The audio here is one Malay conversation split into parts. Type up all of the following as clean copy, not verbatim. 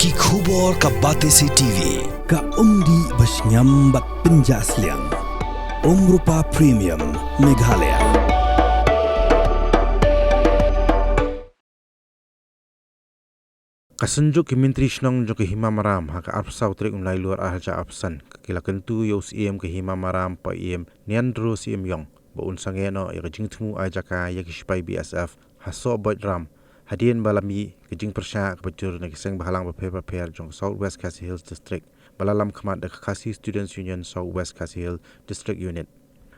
Ki khubor ka Batesi TV ka umdi basnyam bak penjaslian Rupa Premium Meghalaya. Kasunjuk ke Myntri Snong jo ke Hima Maharam ha ka apsa utrik umlai luar ahaja apsan kila Kyntu yo Syiem ke Hima Maharam pa Syiem Niandro Syiem yong ba un Sangeh no ya Jingthmu ai Jaka ya kispai BSF haso boy ram hadien balami ke jing persya ke bajur na kiseng bahalang ba paper jong South West Khasi Hills District balalam khamat de Khasi Students Union South West Khasi Hills District Unit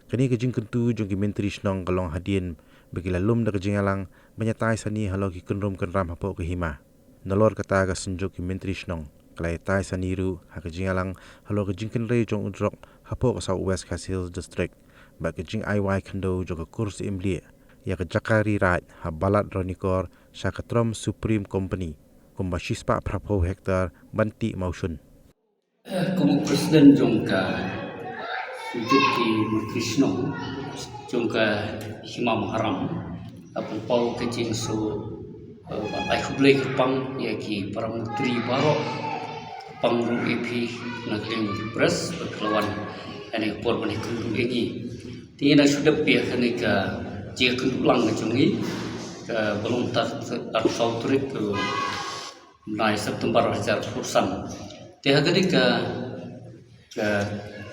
kini ke jing Kyntu jong ke Myntri Snong kalong hadien begila lum de ke jingalang banyatai sani halo ki kenrum kenram hapo ke Hima Nalor kata ka sunjuk ki Myntri Snong kalai tai saniru ha ka jingalang halo ka jingken rei jong udrok hapo ka South West Khasi Hills District ba ka jing IY kando jo ka kurs imli ya ka Jaka ri right ha balat ronikor sa ka Trom Supreme Company kumba shispa prapo hektar banti mausun Como presiden jong ka sunjuk ki Myntri Snong jong ka Hima Maharam apun pau ke jing so ai hublai pang ya ki para menteri baru pang ru EP nakling pres berkelawan ane por bani kundu egi tina sudah pia kani ka je kundu lang ke jungi ka belum tar sautrik ke nai September hajar kursan teh kani ka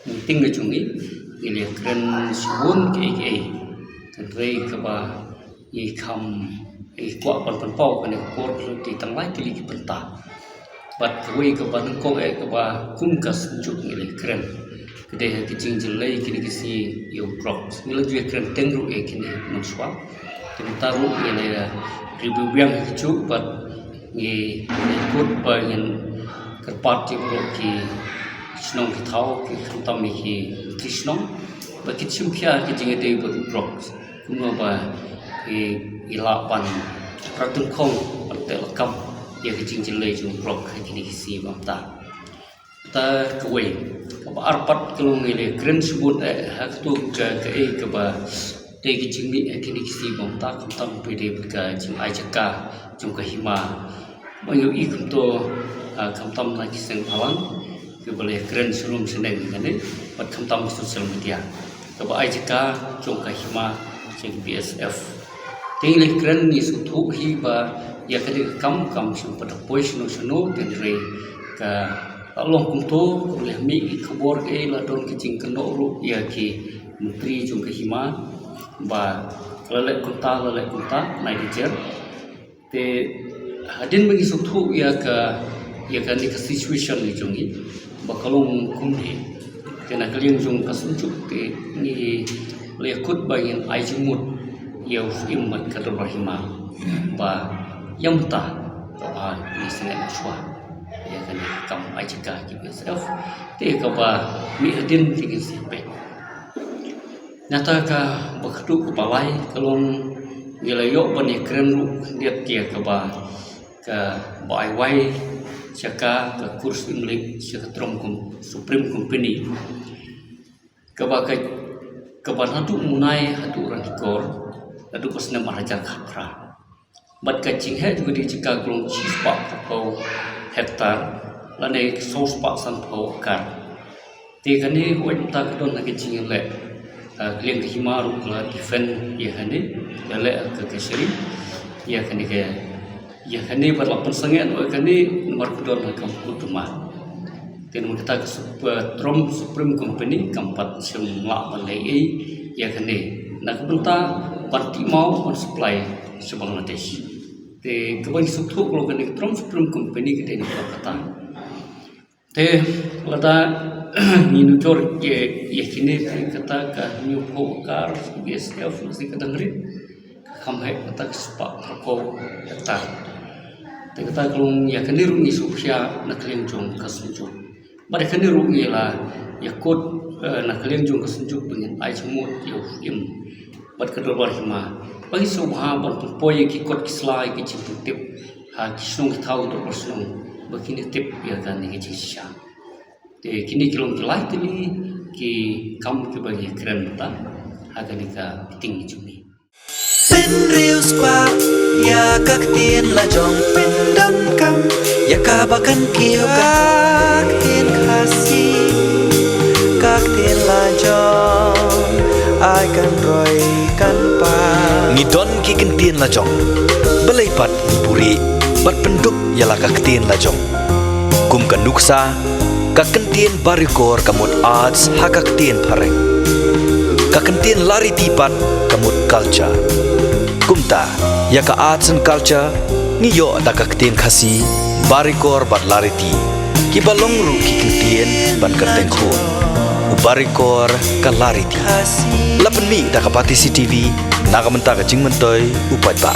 meeting ke jungi ini keren subun ke rei ke ba ye kam kuat pau kan ekor di tanglai kili ki penta bat koi ke ban ko ke ba kum kas juk ni keren kede ke jing jelai kini kisi yo drop ni ju keren tengru kini manswa tin taru ele ribu biang ju bat ni ikut ba yen kerpat ti bro ki snong ki thau ki khutam ki krishnong ba ki chimpia ki jing de bo drop kuno ba ilapan pratun kong tel kam ya kecing jelai jung blok kini si mamta ta kawai ka arpat kelung ile kren sebut hak tu ke ba te kecing ni kini si mamta kam pede ka jing ai Jaka jung ka Hima mayu ikum to kam na kiseng halang ke boleh kren sulum seneng ngane pat kam sosial media ka ba ai Jaka jung ka Hima jing BSF Tinggal keren ni suatu hiba ya kali kam pada poin sunu dan rei ke Allah kumto oleh mi kabor ke ladon kecing kenoro ya ki menteri jung ke Hima ba lelek kunta naik dijer te hadin bagi suatu ya kan ni ke situation ni jungi ba kalong kumni kena kalian jung kasunjuk te ni lekut bayin ai jumut Yau imat kata Hima ba yang ta ba ni senang suah ya kan kam ai Jaka ki BSF te ka ba mi adin tingin sipe nyata ka bakdu balai kalong wilayo bani keren ru dia kia ka ba ai wai Jaka ka kurs imlik Jaka Trom Supreme Company ka ba hatu munai hatu ranikor Adu pasna Maharaja Khapra. Bat kacing he juga di Jaka glong cispa pau hektar lane sos pak san pau kar. Te kani huai ta kedon na kacing le. Kliang ke Hima ru la defend ya hani le ke keseri ya kani berlapan sangat kani nomor kedon na kampung rumah. Ten kita ke Trom Supreme Company kampat semua balai ya kani nak benta parti mau supply se Bangladesh te keban sutu kalau kan Trom Supreme Company kita ni kata te lada minujor ye kini kata ka new pokar BSF mesti kata ngeri kamai kata sepak ko kata te kata kalau ya kini rungi supaya nak kalian jong kasunjuk pada kini rungi lah yakut nak kalian jong kasunjuk dengan ai semut yo im bat kedua Hima bagi subha ban poi ki kot kislai ki ciputip ha kisung tahu to persung begini tip ya kan ni kisah te kini kilong kelai tini ki kam ki bagi keren ta ha kan ka ting jumi Bên riêu squat ya các tiên là dòng bên đâm cam ya cả ba căn kiêu các tiên khasi các tiên là dòng ai kan roi kan pa ngidon ki kan tiên là dòng belai pat puri bat penduk ialah các tiên là dòng kum kan nuksa các tiên barikor kamut arts ha các tiên pareng các tiên lari tipat kamut culture kumta ya ka arts and culture ngiyo da các tiên khasi barikor bat lari ti ki balong ru ki kentien ban kerteng khun ubarikor ka lari ti lapan mi da ka pati CTV naga menta ka jingmentoi upat ba